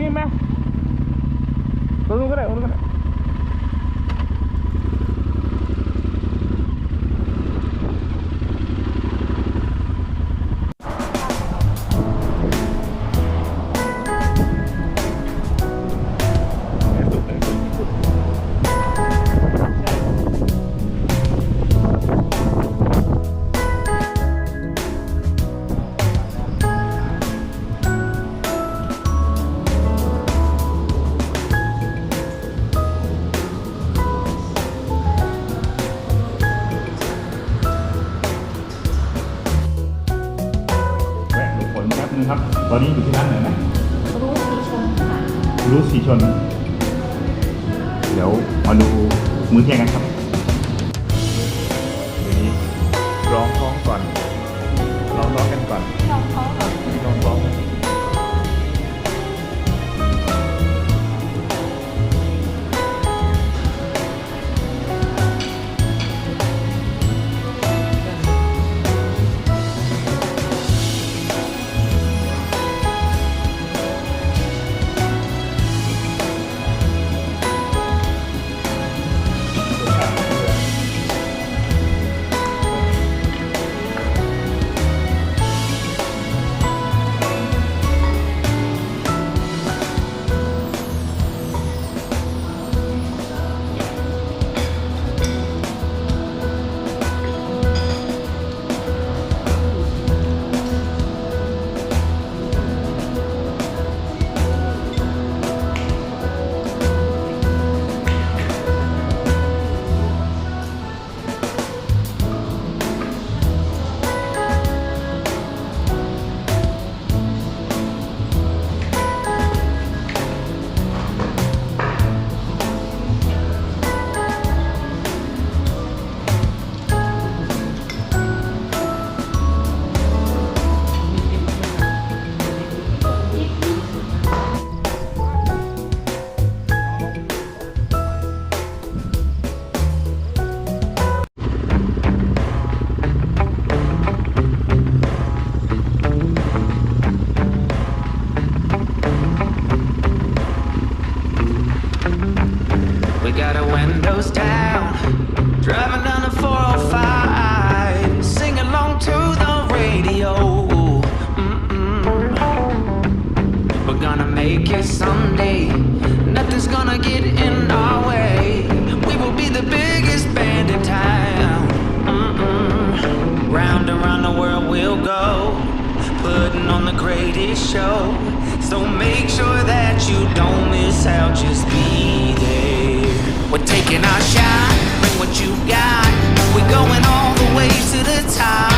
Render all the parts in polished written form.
นี้ไหมตรงนู้นก็ได้ตรงนู้นก็ได้ครับตอนนี้อยู่ที่ร้านไหนนะรู้สีชนเดี๋ยวมาดูมื้อเที่ยงกันครับเดี๋ยวนี้ร้องท้องก่อนร้องกันก่อนร้องท้องก่อนร้องGot our windows down, driving down the 405, sing along to the radio. We're gonna make it someday, nothing's gonna get in our way. We will be the biggest band in town. Round and round the world we'll go, putting on the greatest show. So make sure that you don't miss out, just be there. We're taking our shot, bring what you got. We're going all the way to the top.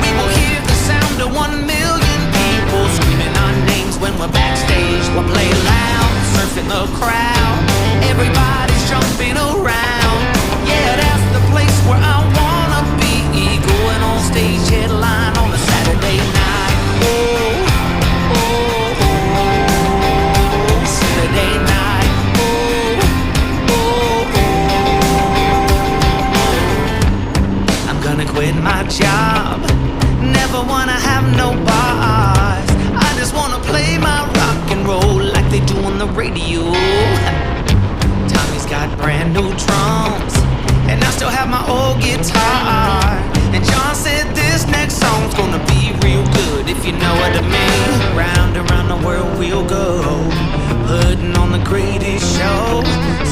We will hear the sound of 1 million people screaming our names when we're backstage. We'll play loud, surfing the crowd. Everybody's jumping around. Yeah, that's the place where I wanna be. Going on stage, headline on a Saturday night. Oh, oh, oh, Saturday night. Quit my job, never wanna have no boss. I just wanna play my rock and roll like they do on the radio. Tommy's got brand new drums, and I still have my old guitar. And John said this next song's gonna be real good, if you know what I mean. Round and round the world we'll go, putting on the greatest show.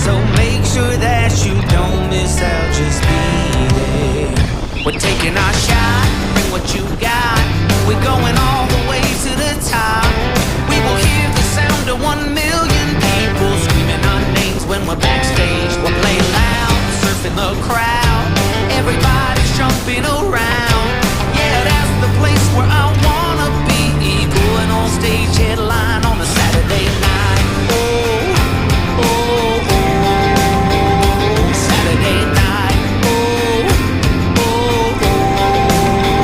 So make sure that you don't miss out, just be there. We're taking our shot, bring what you got. We're going all the way to the top. We will hear the sound of 1 million people screaming our names when we're backstage. We'll play loud, surfing the crowd. Everybody's jumping around. Yeah, that's the place where I wanna be. Going on stage, headline on a Saturday night. Oh, oh, oh, Saturday night. Oh, oh, oh.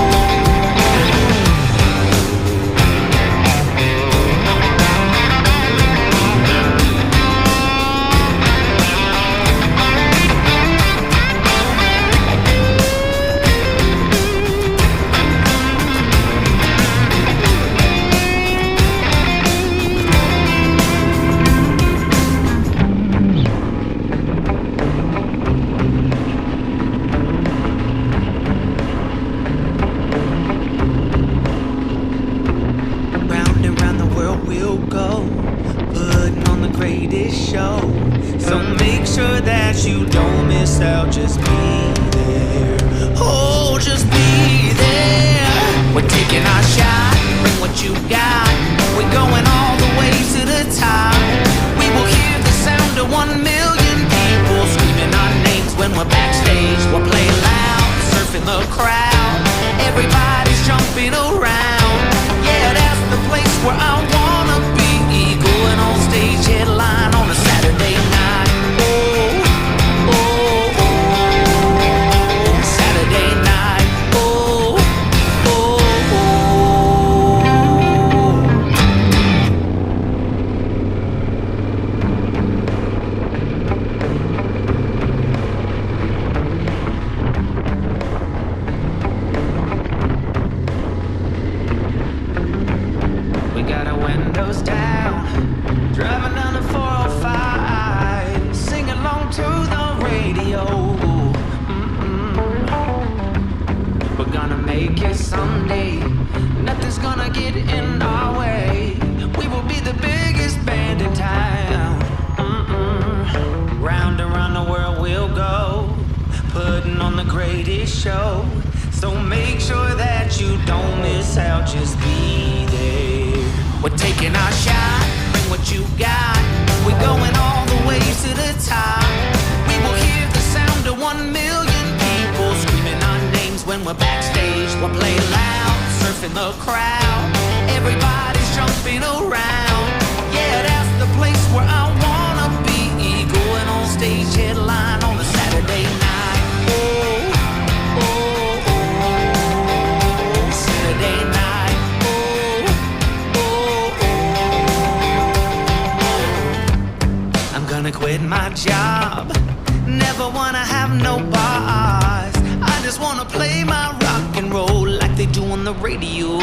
show. So make sure that you don't miss out. Just be there. Oh, just be there. We're taking our shot. Bring what you got. We're going all the way to the top. We will hear the sound of 1 million people screaming our names when we're backstage. We'll play loud, surfing the crowd. Everybody's jumping around. Yeah, that's the place where I wanna be. Going on stage, headline on a Saturday night. Oh, oh, oh, Saturday night. Oh, oh, oh. We got our windows down, driving down the 405, sing along to the radio. We're gonna make it someday. Nothing's gonna get in our way. We will be the biggest band in town. Round and round the world we'll go, putting on the greatest show. So make sure that you don't miss out. Just be there. We're taking our shot. Bring what you got. We're going all the way to the top. We will hear the sound of 1 million people screaming our names when we're backstage. We'll play loud, surfing the crowd. Everybody's jumping around. Yeah, that's the place where I wanna be. Going on stage, headline on a Saturday night. Oh, oh, oh, Saturday night. Oh, oh, oh. I'm gonna quit my job. Never wanna have no boss. I just wanna play my rock and roll like they do on the radio.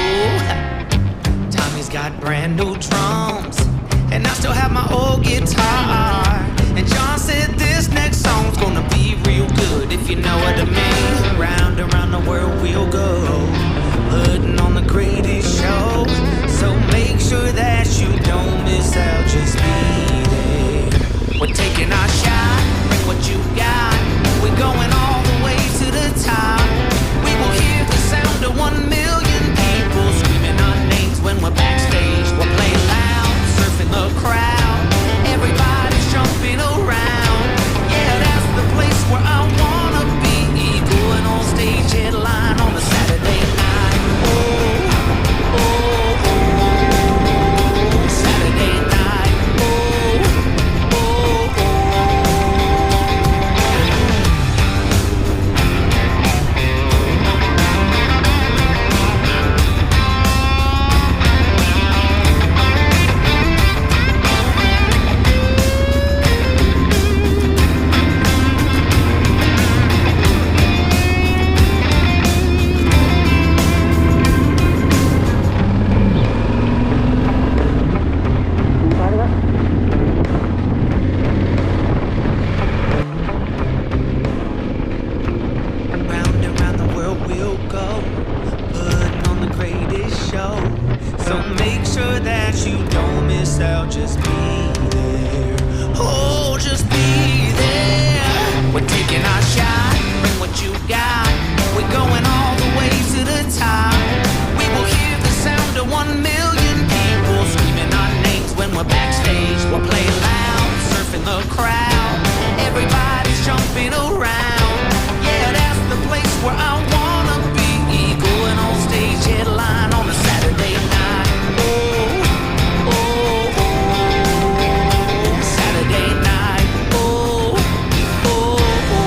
Tommy's got brand new drums, and I still have my old guitar. And John said this next song's gonna be real good, if you know what I mean. Round and round the world we'll go, putting on the greatest show. So make sure that you don't miss out. Just be there. We're taking our shot. Bring what you got. We're going all the way to the top. We will hear the sound of 1 million people screaming our names when we're backstage. We'll play loud, surfing the crowd. Everybody's jumping around. Yeah, that's the place where I wanna be. Going on stage, headline on a Saturday night. Oh, oh, oh, Saturday night. Oh, oh, oh. Round and round the world we'll go, putting on the greatest show. So make sure that you don't miss out. Just be there. Oh, just be there. We're taking our shot. Bring what you got. We're going all the way to the top. We will hear the sound of 1 million people screaming our names when we're backstage. We'll play loud, surfing the crowd. Everybody's jumping around. Yeah, that's the place where I wanna be. Going on stage, headline on a Saturday night. Oh, oh, oh, Saturday night. Oh, oh, oh.